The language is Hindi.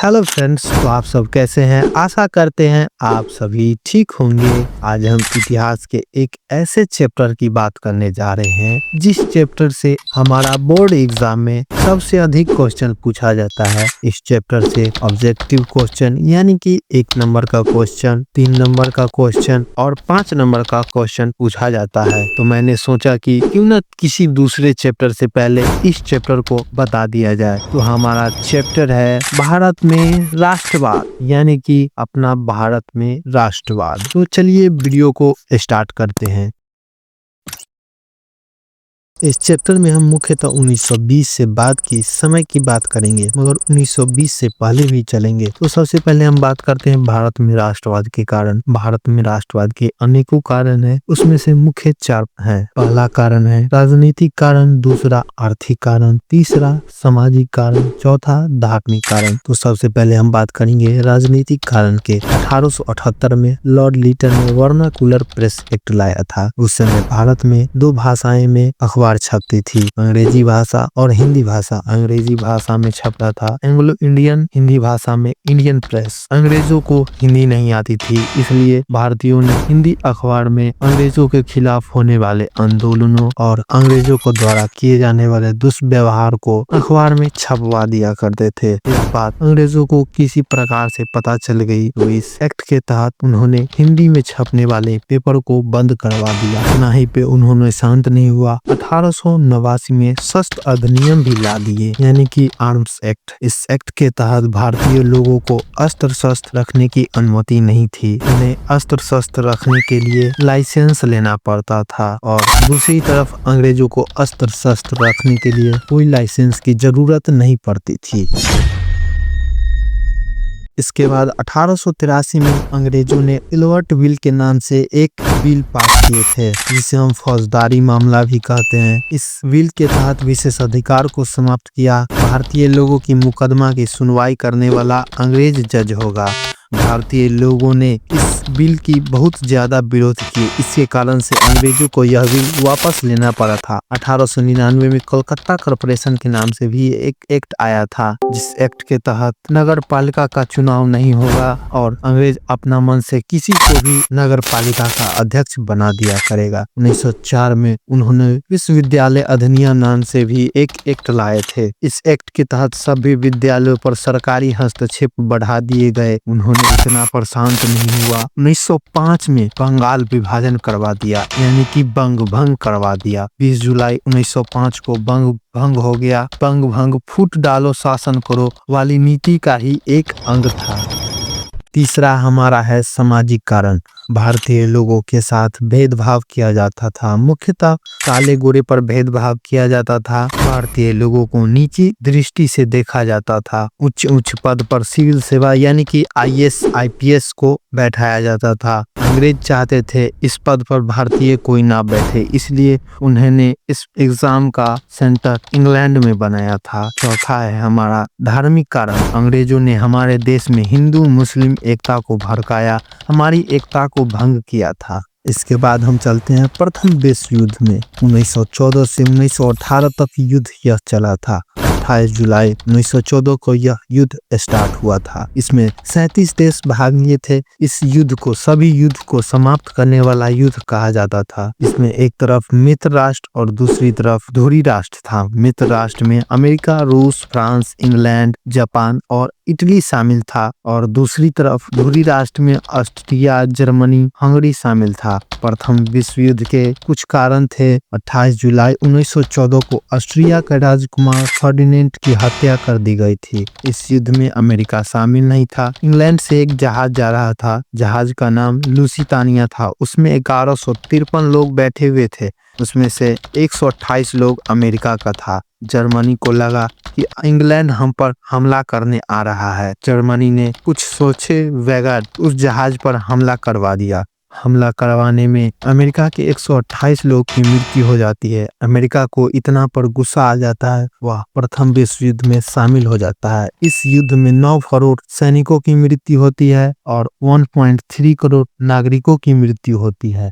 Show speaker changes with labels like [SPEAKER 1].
[SPEAKER 1] हेलो फ्रेंड्स, तो आप सब कैसे हैं? आशा करते हैं आप सभी ठीक होंगे। आज हम इतिहास के एक ऐसे चैप्टर की बात करने जा रहे हैं जिस चैप्टर से हमारा बोर्ड एग्जाम में सबसे अधिक क्वेश्चन पूछा जाता है। इस चैप्टर से ऑब्जेक्टिव क्वेश्चन यानी कि 1 नंबर का क्वेश्चन, 3 नंबर का क्वेश्चन और 5 नंबर का क्वेश्चन पूछा जाता है। तो मैंने सोचा कि क्यों न किसी दूसरे चैप्टर से पहले इस चैप्टर को बता दिया जाए। तो हमारा चैप्टर है भारत में राष्ट्रवाद, यानी कि अपना भारत में राष्ट्रवाद। तो चलिए वीडियो को स्टार्ट करते हैं। इस चैप्टर में हम मुख्यतः 1920 से बाद की समय की बात करेंगे, मगर 1920 से पहले भी चलेंगे। तो सबसे पहले हम बात करते हैं भारत में राष्ट्रवाद के कारण। भारत में राष्ट्रवाद के अनेकों कारण हैं, उसमें से मुख्य 4 हैं। पहला कारण है राजनीतिक कारण, दूसरा आर्थिक कारण, तीसरा सामाजिक कारण, चौथा धार्मिक कारण। तो सबसे पहले हम बात करेंगे राजनीतिक कारण के। 1878 में लॉर्ड लिटन ने वर्नाकुलर प्रेस एक्ट लाया था। उस समय भारत में 2 भाषाएं में अखबार छपती थी, अंग्रेजी भाषा और हिंदी भाषा। अंग्रेजी भाषा में छपता था एंग्लो इंडियन, हिंदी भाषा में इंडियन प्रेस। अंग्रेजों को हिंदी नहीं आती थी, इसलिए भारतीयों ने हिंदी अखबार में अंग्रेजों के खिलाफ होने वाले आंदोलनों और अंग्रेजों को द्वारा किए जाने वाले दुष्व्यवहार को अखबार में छपवा दिया करते थे। इस बात अंग्रेजों को किसी प्रकार से पता चल गई, तो इस एक्ट के तहत उन्होंने हिंदी में छपने वाले पेपर को बंद करवा दिया। इतना ही पे उन्होंने शांत नहीं हुआ, 1889 में शस्त्र अधिनियम भी ला दिए, यानी कि आर्म्स एक्ट। इस एक्ट के तहत भारतीय लोगों को अस्त्र शस्त्र रखने की अनुमति नहीं थी। उन्हें अस्त्र शस्त्र रखने के लिए लाइसेंस लेना पड़ता था, और दूसरी तरफ अंग्रेजों को अस्त्र शस्त्र रखने के लिए कोई लाइसेंस की जरूरत नहीं पड़ती थी। इसके बाद 1883 में अंग्रेजों ने इल्वर्ट बिल के नाम से एक बिल पास किए थे, जिसे हम फौजदारी मामला भी कहते हैं। इस बिल के तहत विशेष अधिकार को समाप्त किया। भारतीय लोगों की मुकदमा की सुनवाई करने वाला अंग्रेज जज होगा। भारतीय लोगों ने इस बिल की बहुत ज्यादा विरोध किए, इसके कारण से अंग्रेजों को यह बिल वापस लेना पड़ा था। 1899 में कोलकाता कॉर्पोरेशन के नाम से भी एक एक्ट आया था, जिस एक्ट के तहत नगर पालिका का चुनाव नहीं होगा और अंग्रेज अपना मन से किसी को भी नगर पालिका का अध्यक्ष बना दिया करेगा। 1904 में उन्होंने विश्वविद्यालय अधिनियम नाम से भी एक एक्ट लाए थे। इस एक्ट के तहत सभी विद्यालयों पर सरकारी हस्तक्षेप बढ़ा दिए गए। उन्होंने इतना पर शांत नहीं हुआ, 1905 में बंगाल विभाजन करवा दिया, यानी कि बंग भंग करवा दिया। 20 जुलाई 1905 को बंग भंग हो गया। बंग भंग फूट डालो शासन करो वाली नीति का ही एक अंग था। तीसरा हमारा है सामाजिक कारण। भारतीय लोगों के साथ भेदभाव किया जाता था, मुख्यतः काले गोरे पर भेदभाव किया जाता था। भारतीय लोगों को नीची दृष्टि से देखा जाता था। उच्च उच्च पद पर सिविल सेवा यानी कि IAS IPS को बैठाया जाता था। अंग्रेज चाहते थे इस पद पर भारतीय कोई ना बैठे, इसलिए उन्होंने इस एग्जाम का सेंटर इंग्लैंड में बनाया था। चौथा है हमारा धार्मिक कारण। अंग्रेजों ने हमारे देश में हिंदू मुस्लिम एकता को भड़काया, हमारी एकता को भंग किया था। इसके बाद हम चलते हैं प्रथम विश्व युद्ध में। 1914 से 1918 तक युद्ध यह चला था। 28 जुलाई 1914 को यह युद्ध स्टार्ट हुआ था। इसमें 37 देश भाग लिए थे। इस युद्ध को सभी युद्ध को समाप्त करने वाला युद्ध कहा जाता था। इसमें एक तरफ मित्र राष्ट्र और दूसरी तरफ धुरी राष्ट्र था। मित्र राष्ट्र में अमेरिका, रूस, फ्रांस, इंग्लैंड, जापान और इटली शामिल था, और दूसरी तरफ धुरी राष्ट्र में ऑस्ट्रिया, जर्मनी, हंगरी शामिल था। प्रथम विश्व युद्ध के कुछ कारण थे। 28 जुलाई 1914 को ऑस्ट्रिया का राजकुमार फर्डिनेंड की हत्या कर दी गई थी। इस युद्ध में अमेरिका शामिल नहीं था। इंग्लैंड से एक जहाज जा रहा था, जहाज का नाम लुसितानिया था। उसमें 1153 लोग बैठे हुए थे, उसमें से 128 लोग अमेरिका का था। जर्मनी को लगा कि इंग्लैंड हम पर हमला करने आ रहा है। जर्मनी ने कुछ सोचे बगैर उस जहाज पर हमला करवा दिया। हमला करवाने में अमेरिका के 128 लोग की मृत्यु हो जाती है। अमेरिका को इतना पर गुस्सा आ जाता है, वह प्रथम विश्व युद्ध में शामिल हो जाता है। इस युद्ध में 9 करोड़ सैनिकों की मृत्यु होती है और 1.3 करोड़ नागरिकों की मृत्यु होती है।